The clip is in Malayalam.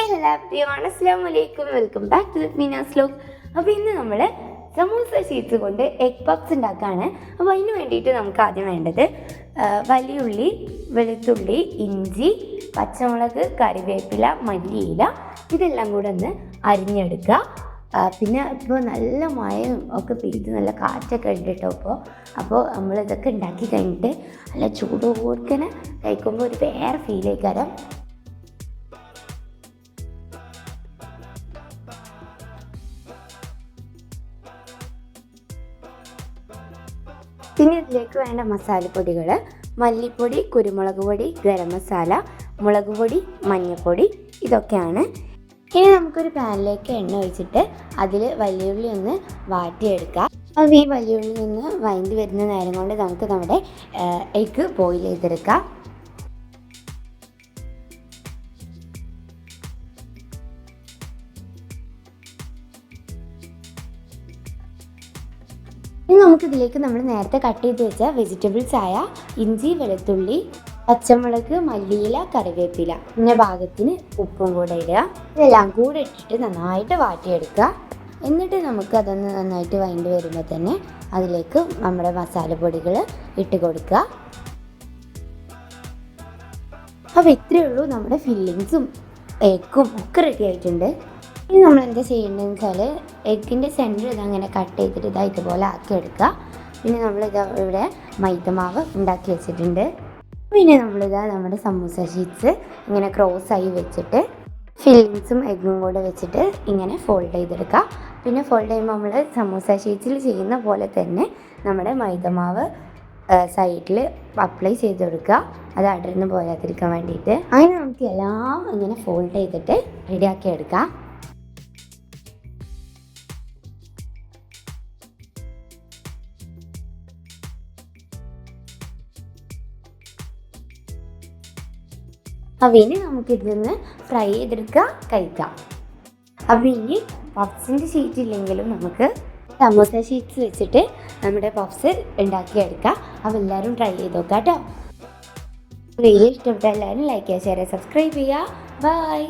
ഹലോ എവരിവൺ, അസ്സലാമു അലൈക്കും. Welcome back to Meena's vlog. അപ്പോൾ ഇന്ന് നമ്മൾ സമൂസ ഷീറ്റ്സ് കൊണ്ട് എഗ് പപ്സ് ഉണ്ടാക്കുകയാണ്. അപ്പോൾ അതിന് വേണ്ടിയിട്ട് നമുക്ക് ആദ്യം വേണ്ടത് വലിയ ഉള്ളി, വെളുത്തുള്ളി, ഇഞ്ചി, പച്ചമുളക്, കറിവേപ്പില, മല്ലിയില ഇതെല്ലാം കൂടെ ഒന്ന് അരിഞ്ഞെടുക്കുക. പിന്നെ ഇപ്പോൾ നല്ല മഴയും ഒക്കെ പെയ്ത് നല്ല കാറ്റൊക്കെ ഉണ്ട് കേട്ടോ. അപ്പോൾ നമ്മളിതൊക്കെ ഉണ്ടാക്കി കഴിഞ്ഞിട്ട് നല്ല ചൂടോടുക്കനെ കഴിക്കുമ്പോൾ ഒരു വേറെ ഫീലേക്കാരം. പിന്നെ ഇതിലേക്ക് വേണ്ട മസാലപ്പൊടികൾ: മല്ലിപ്പൊടി, കുരുമുളക് പൊടി, ഗരം മസാല, മുളക് പൊടി, മഞ്ഞൾപ്പൊടി ഇതൊക്കെയാണ്. ഇനി നമുക്കൊരു പാനിലേക്ക് എണ്ണ ഒഴിച്ചിട്ട് അതിൽ വലിയുള്ളി ഒന്ന് വാട്ടിയെടുക്കാം. അപ്പോൾ ഈ വലിയുള്ളി ഒന്ന് വഴണ്ടി വരുന്ന നേരം കൊണ്ട് നമുക്ക് നമ്മുടെ എഗ്ഗ് ബോയിൽ ചെയ്തെടുക്കാം. ഇനി നമുക്കിതിലേക്ക് നമ്മൾ നേരത്തെ കട്ട് ചെയ്ത് വെച്ച വെജിറ്റബിൾസ് ആയ ഇഞ്ചി, വെളുത്തുള്ളി, പച്ചമുളക്, മല്ലിയില, കറിവേപ്പില പിന്നെ ഭാഗത്തിന് ഉപ്പും കൂടെ ഇടുക. ഇതെല്ലാം കൂടെ ഇട്ടിട്ട് നന്നായിട്ട് വാട്ടിയെടുക്കുക. എന്നിട്ട് നമുക്ക് അതൊന്ന് നന്നായിട്ട് വഴണ്ടി വരുമ്പോൾ തന്നെ അതിലേക്ക് നമ്മുടെ മസാലപ്പൊടികൾ ഇട്ട് കൊടുക്കുക. അപ്പോൾ ഇത്രയേ ഉള്ളൂ, നമ്മുടെ ഫില്ലിങ്സും എഗ്ഗും ഒക്കെ റെഡി ആയിട്ടുണ്ട്. ഇനി നമ്മൾ എന്താ ചെയ്യേണ്ടതെന്ന് വെച്ചാൽ എഗ്ഗിൻ്റെ സെൻറ്റർ ഇതങ്ങനെ കട്ട് ചെയ്തിട്ട് ഇതുപോലെ ആക്കിയെടുക്കുക. പിന്നെ ഇവിടെ മൈദമാവ് ഉണ്ടാക്കി വെച്ചിട്ടുണ്ട്. പിന്നെ നമ്മുടെ സമൂസ ഷീറ്റ്സ് ഇങ്ങനെ ക്രോസായി വെച്ചിട്ട് ഫില്ലിങ്സും എഗ്ഗും കൂടെ വെച്ചിട്ട് ഇങ്ങനെ ഫോൾഡ് ചെയ്തെടുക്കുക. പിന്നെ ഫോൾഡ് ചെയ്യുമ്പോൾ നമ്മൾ സമൂസ ഷീറ്റ്സിൽ ചെയ്യുന്ന പോലെ തന്നെ നമ്മുടെ മൈദമാവ് സൈഡിൽ അപ്ലൈ ചെയ്ത് കൊടുക്കുക, അത് അടർന്ന് പോരാതിരിക്കാൻ വേണ്ടിയിട്ട്. അങ്ങനെ നമുക്ക് എല്ലാം ഇങ്ങനെ ഫോൾഡ് ചെയ്തിട്ട് റെഡിയാക്കി എടുക്കാം. അപ്പോൾ ഇനി നമുക്കിതൊന്ന് ഫ്രൈ ചെയ്തെടുക്കുക, കഴിക്കാം. അപ്പോൾ ഇനി പഫ്സിൻ്റെ ഷീറ്റ് ഇല്ലെങ്കിലും നമുക്ക് സമോസ ഷീറ്റ്സ് വെച്ചിട്ട് നമ്മുടെ പഫ്സ് ഉണ്ടാക്കിയെടുക്കാം. അപ്പോൾ എല്ലാവരും ട്രൈ ചെയ്ത് നോക്കാം കേട്ടോ. വീഡിയോ ഇഷ്ടപ്പെട്ട എല്ലാവരും ലൈക്ക് ചെയ്യുക, ഷെയർ ചെയ്യുക, സബ്സ്ക്രൈബ് ചെയ്യുക. ബൈ.